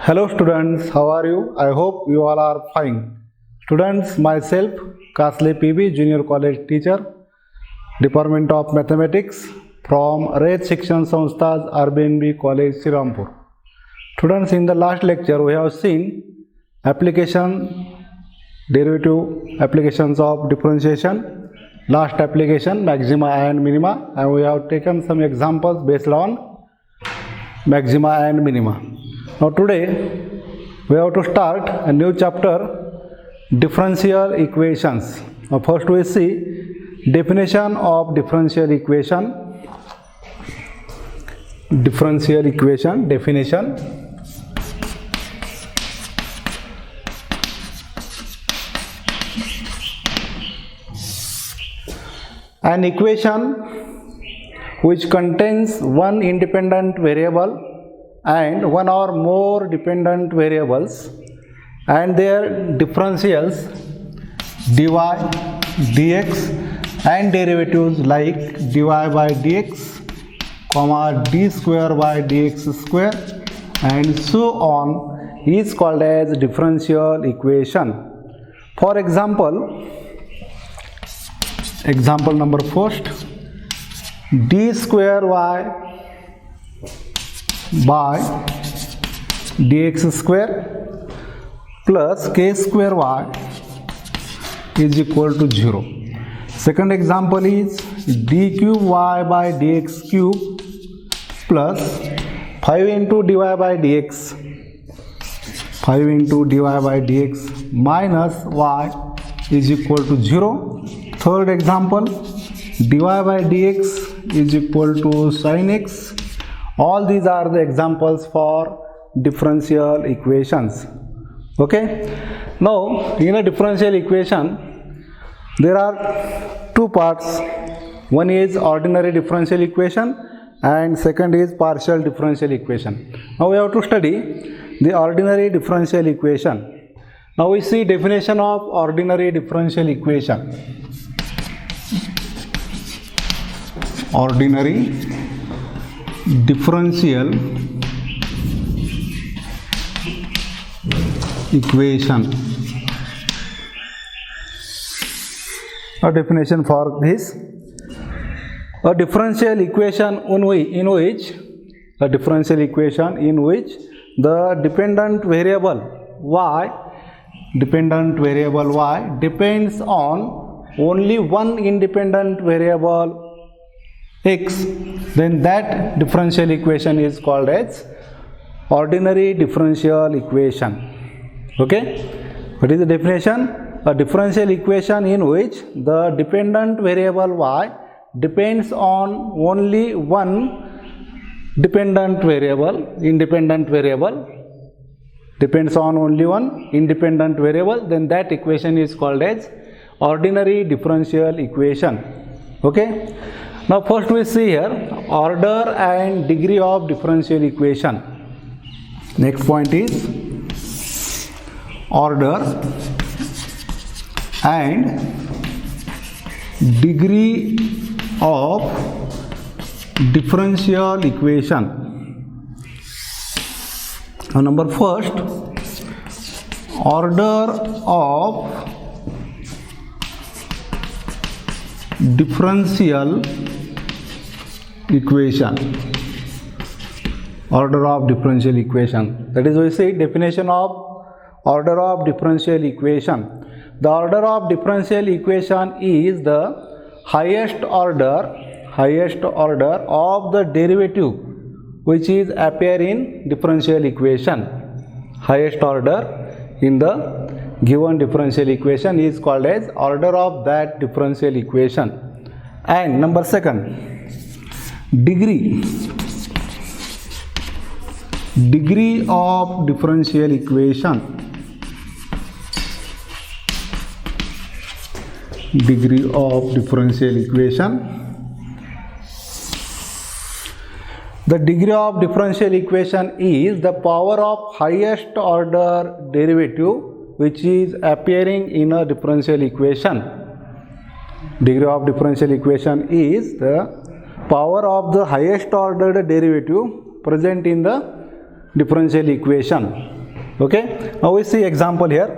Hello students, how are you? I hope you all are fine. Students, myself Kasle PB, Junior College Teacher, Department of Mathematics from Red Shikshan Sanstha's RBNB College, Srirampur. Students, in the last lecture we have seen derivative applications of differentiation, last application maxima and minima, and we have taken some examples based on maxima and minima. Now today we have to start a new chapter, differential equations. Now first we see definition of differential equation. Definition. An equation which contains one independent variable and one or more dependent variables and their differentials dy, dx and derivatives like dy by dx, d square by dx square and so on is called as differential equation. For example number first, d square y by dx square plus k square y is equal to 0. Second example is d cube y by dx cube plus 5 into dy by dx minus y is equal to 0. Third example, dy by dx is equal to sin x. All these are the examples for differential equations. Okay. Now in a differential equation there are two parts. One is ordinary differential equation and second is partial differential equation. Now we have to study the ordinary differential equation. Now we see definition of ordinary differential equation. Ordinary differential equation. A definition for this: a differential equation in which the dependent variable y depends on only one independent variable x, then that differential equation is called as ordinary differential equation. Okay, what is the definition? A differential equation in which the dependent variable y depends on only one independent variable, then that equation is called as ordinary differential equation. Okay. Now first we see here order and degree of differential equation. Next point is order and degree of differential equation. Now number first, order of differential equation. Order of differential equation. That is, we say definition of order of differential equation. The order of differential equation is the highest order of the derivative which is appear in differential equation. Highest order in the given differential equation is called as order of that differential equation. And number second, degree of differential equation. Degree of differential equation. The degree of differential equation is the power of highest order derivative which is appearing in a differential equation. Degree of differential equation is the power of the highest ordered derivative present in the differential equation. Okay, now we see example here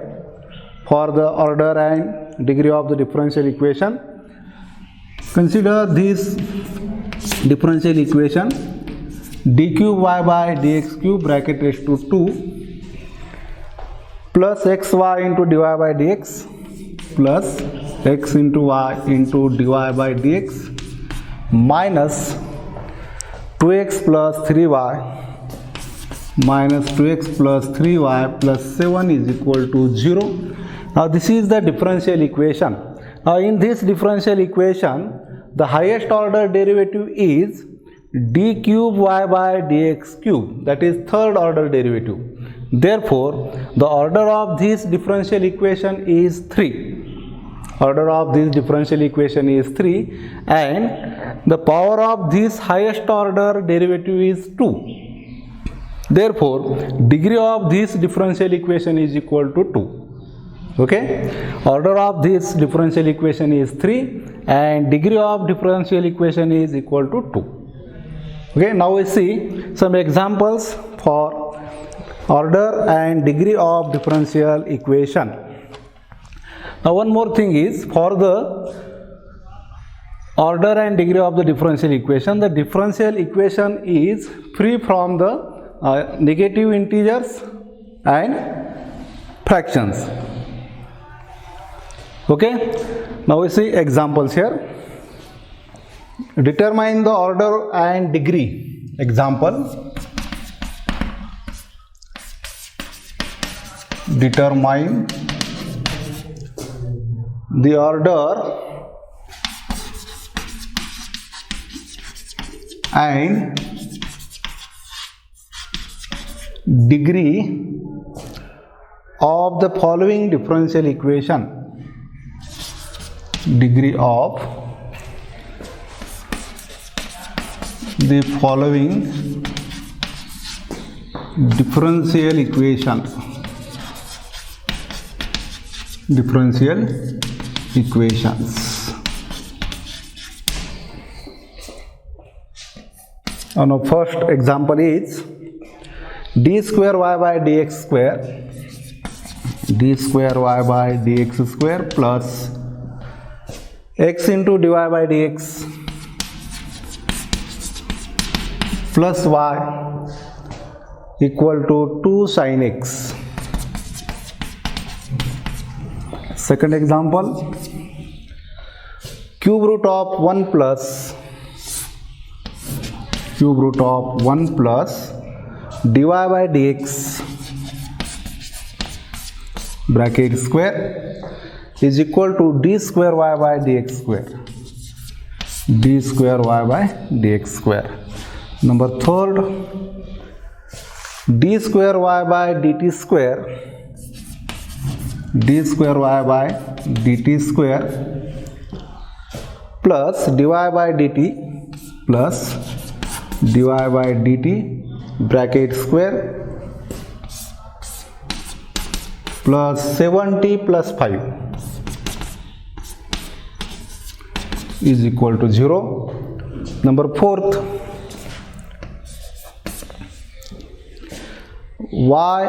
for the order and degree of the differential equation. Consider this differential equation: d cube y by dx cube bracket raised to 2 plus xy into dy by dx plus x into y into dy by dx minus 2x plus 3y minus 2x plus 3y plus 7 is equal to 0. Now this is the differential equation. Now in this differential equation, the highest order derivative is d cube y by dx cube, that is third order derivative. Therefore, the order of this differential equation is 3. Order of this differential equation is 3 and the power of this highest order derivative is 2. Therefore, degree of this differential equation is equal to 2. Okay, order of this differential equation is 3 and degree of differential equation is equal to 2. Okay, now we see some examples for order and degree of differential equation. Now one more thing is, for the order and degree of the differential equation, the differential equation is free from the negative integers and fractions. Okay, now we see examples here. Determine the order and degree. Example: determine the order and degree of the following differential equation. Degree of the following differential equation. Differential equations. Now first example is d square y by dx square, d square y by dx square plus x into dy by dx plus y equal to 2 sin x. Second example: cube root of 1 plus dy by dx bracket square is equal to d square y by dx square, d square y by dx square. Number third: d square y by dt square, d square y by dt square plus dy by dt plus dy by dt bracket square plus 70 plus 5 is equal to 0. Number fourth: y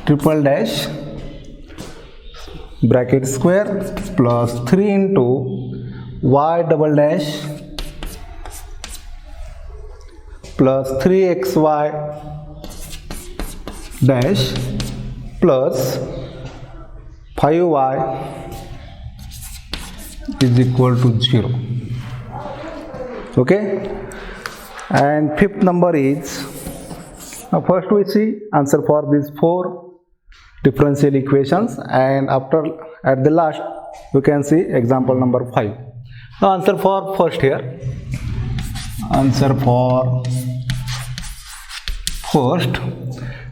triple dash bracket square plus 3 into y double dash plus 3xy dash plus 5y is equal to 0. Okay, and fifth number is, now first we see answer for these 4 differential equations, and after at the last we can see example number 5. Now answer for first here. Answer for first: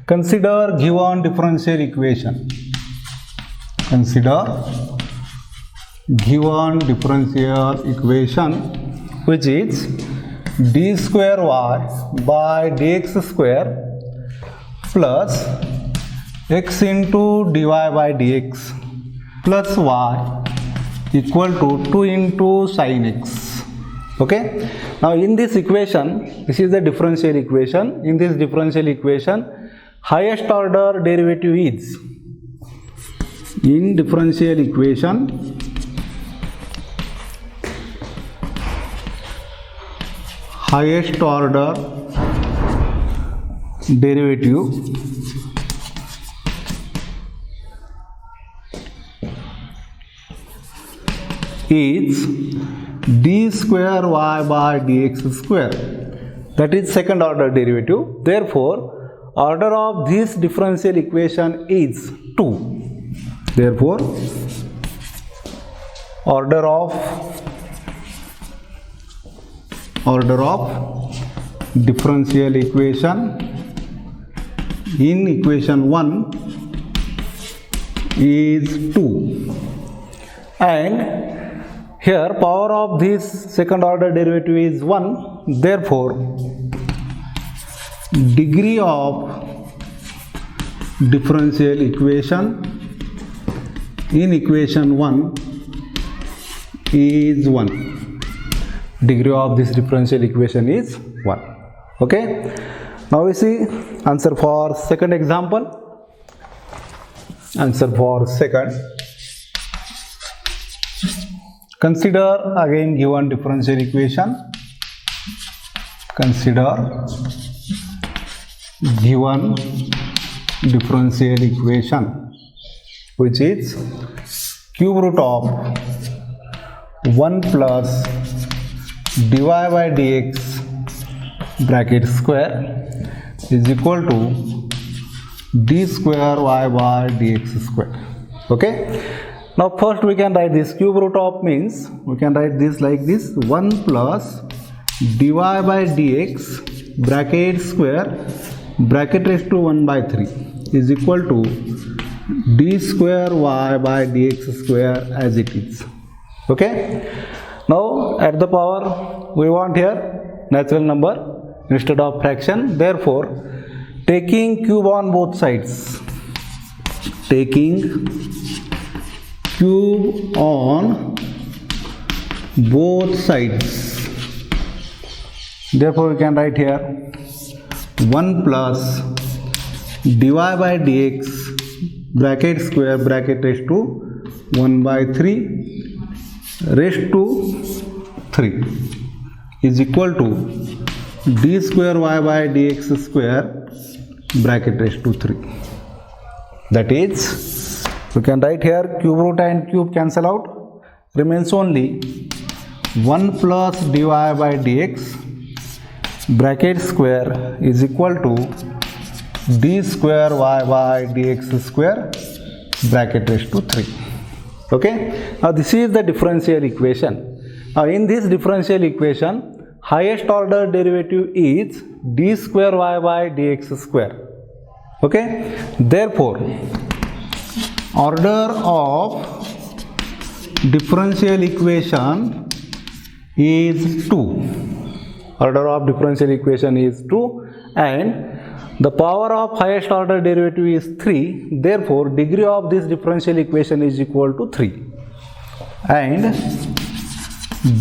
consider given differential equation. Consider given differential equation, which is d square y by dx square plus x into dy by dx plus y equal to 2 into sin x. Okay. Now in this equation, this is the differential equation. In this differential equation, highest order derivative is, in differential equation, highest order derivative is d square y by dx square. That is second order derivative. Therefore, order of this differential equation is 2. Therefore, order of differential equation in equation 1 is 2. And here power of this second order derivative is 1. Therefore, degree of differential equation in equation 1 is 1. Degree of this differential equation is 1. Okay. Now we see answer for second example. Answer for second. Consider again given differential equation. Consider given differential equation, which is cube root of 1 plus dy by dx bracket square is equal to d square y by dx square. Okay. Now first we can write this cube root of means we can write this like this, 1 plus dy by dx bracket square bracket raised to 1 by 3 is equal to d square y by dx square as it is. Okay. Now at the power we want here natural number instead of fraction. Therefore, taking cube on both sides, taking cube on both sides, therefore we can write here 1 plus dy by dx bracket square bracket raised to 1 by 3 raised to 3 is equal to d square y by dx square bracket raised to 3. That is, we can write here cube root and cube cancel out, remains only 1 plus dy by dx bracket square is equal to d square y by dx square bracket raised to 3. Okay. Now this is the differential equation. Now in this differential equation, highest order derivative is d square y by dx square. Okay. Therefore, order of differential equation is 2. Order of differential equation is 2 and the power of highest order derivative is 3. Therefore, degree of this differential equation is equal to 3 and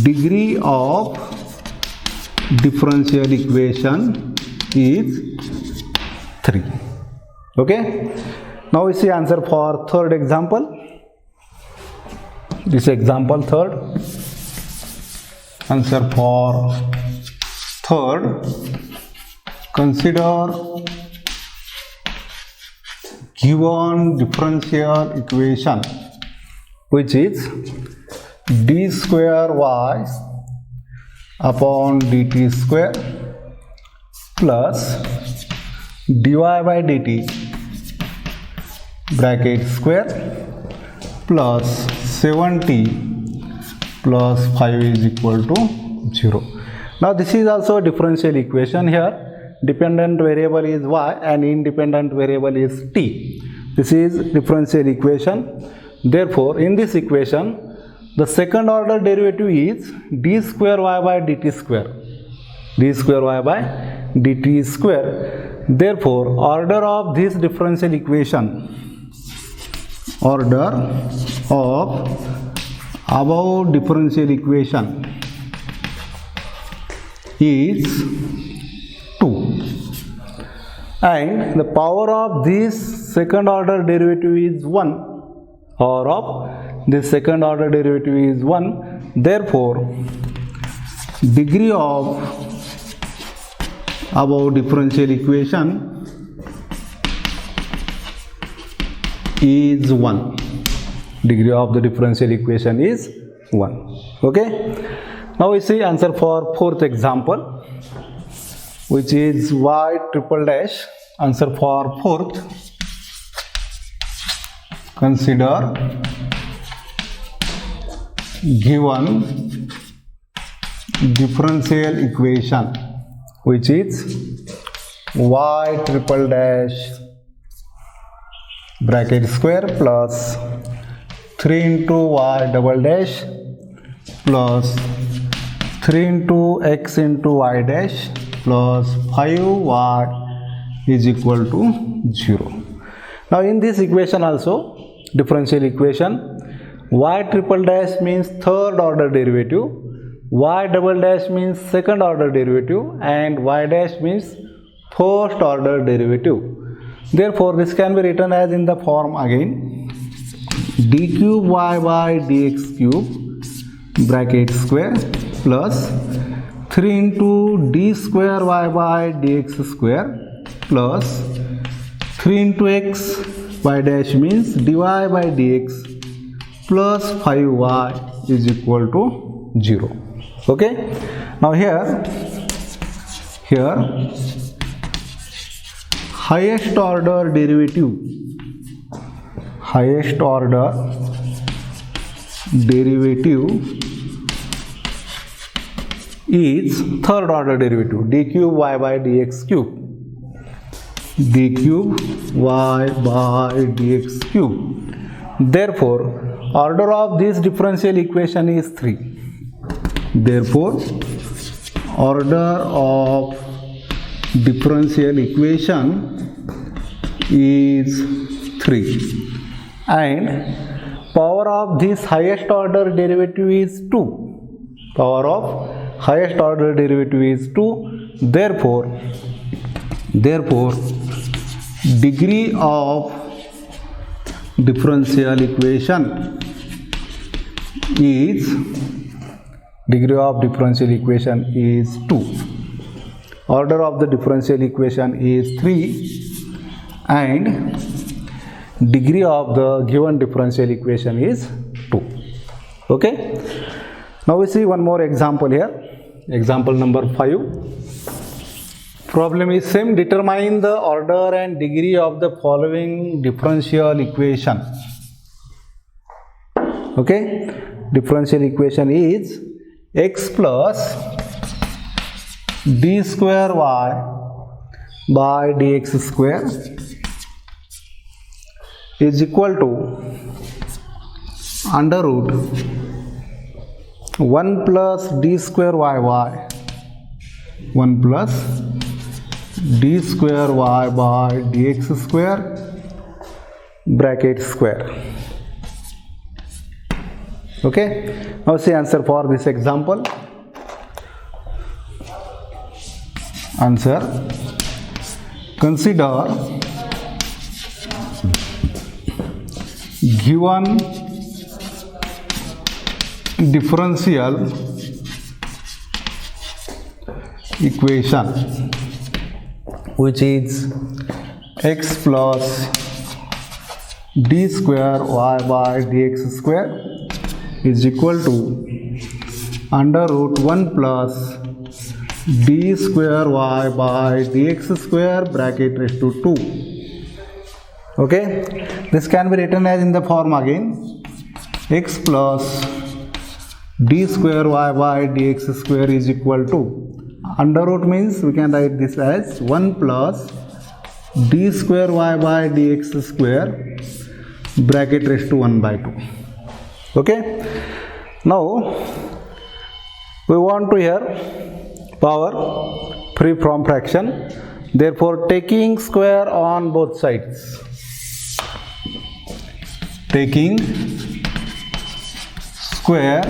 degree of differential equation is 3. Okay. Now we see answer for third example. This example third. Answer for third. Consider given differential equation, which is d square y upon dt square plus dy by dt bracket square plus 70 plus 5 is equal to 0. Now this is also a differential equation. Here dependent variable is y and independent variable is t. This is differential equation. Therefore, in this equation, the second order derivative is d square y by dt square. D square y by dt square. Therefore, order of this differential equation, order of above differential equation is 2, and the power of this second order derivative is 1. Power of this second order derivative is 1. Therefore, degree of above differential equation is 1. Degree of the differential equation is 1. Okay. Now we see answer for fourth example, which is y triple dash. Answer for fourth. Consider given differential equation, which is y triple dash bracket square plus 3 into y double dash plus 3 into x into y dash plus 5y is equal to 0. Now in this equation also, differential equation, y triple dash means third order derivative, y double dash means second order derivative, and y dash means first order derivative. Therefore, this can be written as in the form again, d cube y by dx cube bracket square plus 3 into d square y by dx square plus 3 into x y dash means dy by dx plus 5y is equal to 0. Okay. Now here highest order derivative is third order derivative, d cube y by dx cube, d cube y by dx cube. Therefore, order of this differential equation is 3. Therefore, order of differential equation is 3, and power of this highest order derivative is 2. Power of highest order derivative is 2. Therefore, degree of differential equation is 2. Order of the differential equation is 3, and degree of the given differential equation is 2. Okay. Now we see one more example here. Example number 5. Problem is same. Determine the order and degree of the following differential equation. Okay. Differential equation is x plus d square y by dx square is equal to under root 1 plus d square y 1 plus d square y by dx square bracket square. Okay. Now see answer for this example. Answer: consider given differential equation, which is x plus d square y by dx square is equal to under root 1 plus d square y by dx square bracket raised to 2. Okay, this can be written as in the form again, x plus d square y by dx square is equal to, under root means we can write this as 1 plus d square y by dx square bracket raised to 1 by 2. Okay, now we want to here power free from fraction, therefore taking square on both sides, taking square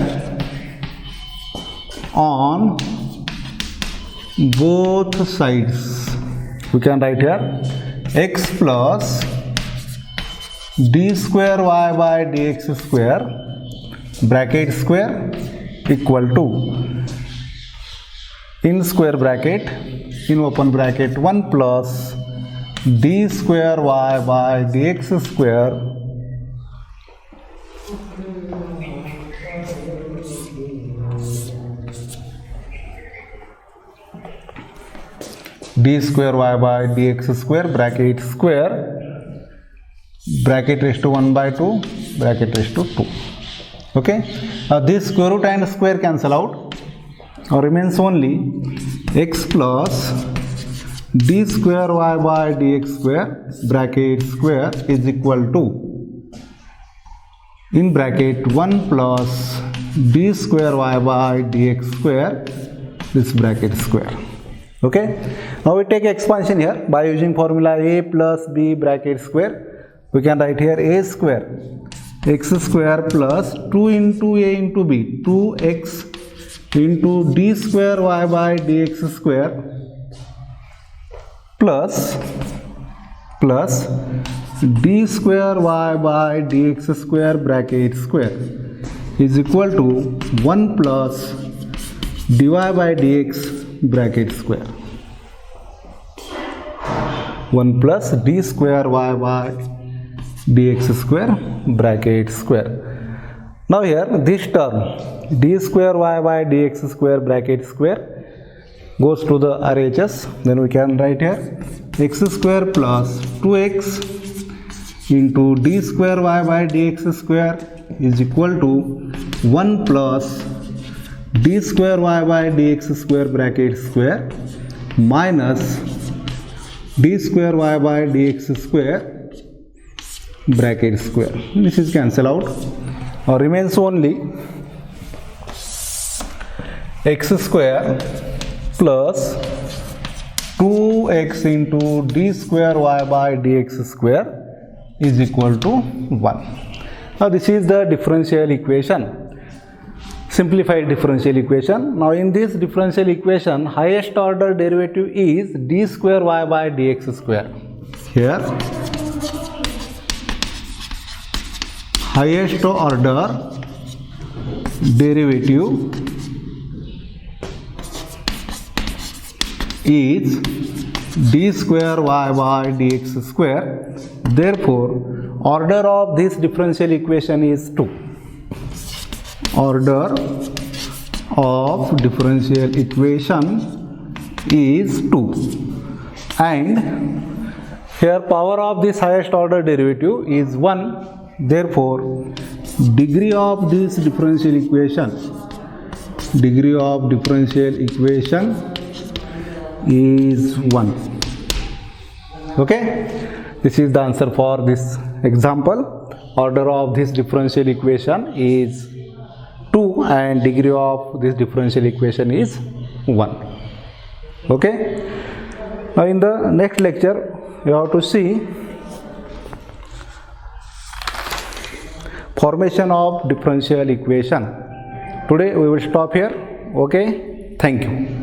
on both sides. We can write here x plus d square y by dx square bracket square equal to in square bracket in open bracket 1 plus d square y by dx square d square y by dx square bracket square bracket raised to 1 by 2 bracket raised to 2. Okay, this square root and square cancel out, or remains only x plus d square y by dx square bracket square is equal to in bracket 1 plus d square y by dx square this bracket square. Okay, now we take expansion here by using formula a plus b bracket square. We can write here a square x square plus 2 into a into b 2x into d square y by dx square plus d square y by dx square bracket square is equal to 1 plus dy by dx bracket square 1 plus d square y by dx square bracket square. Now here this term d square y by dx square bracket square goes to the RHS, then we can write here x square plus 2x into d square y by dx square is equal to 1 plus d square y by dx square bracket square minus d square y by dx square bracket square. This is cancel out, or remains only x square plus 2x into d square y by dx square is equal to 1. Now this is the differential equation, simplified differential equation. Now in this differential equation, highest order derivative is d square y by dx square. Here highest order derivative is d square y by dx square. Therefore order of this differential equation is 2. Order of differential equation is 2, and here power of this highest order derivative is 1. Therefore degree of this differential equation is 1. Okay, this is the answer for this example. Order of this differential equation is 2 and degree of this differential equation is 1. Okay, now in the next lecture you have to see formation of differential equation. Today we will stop here. Okay, thank you.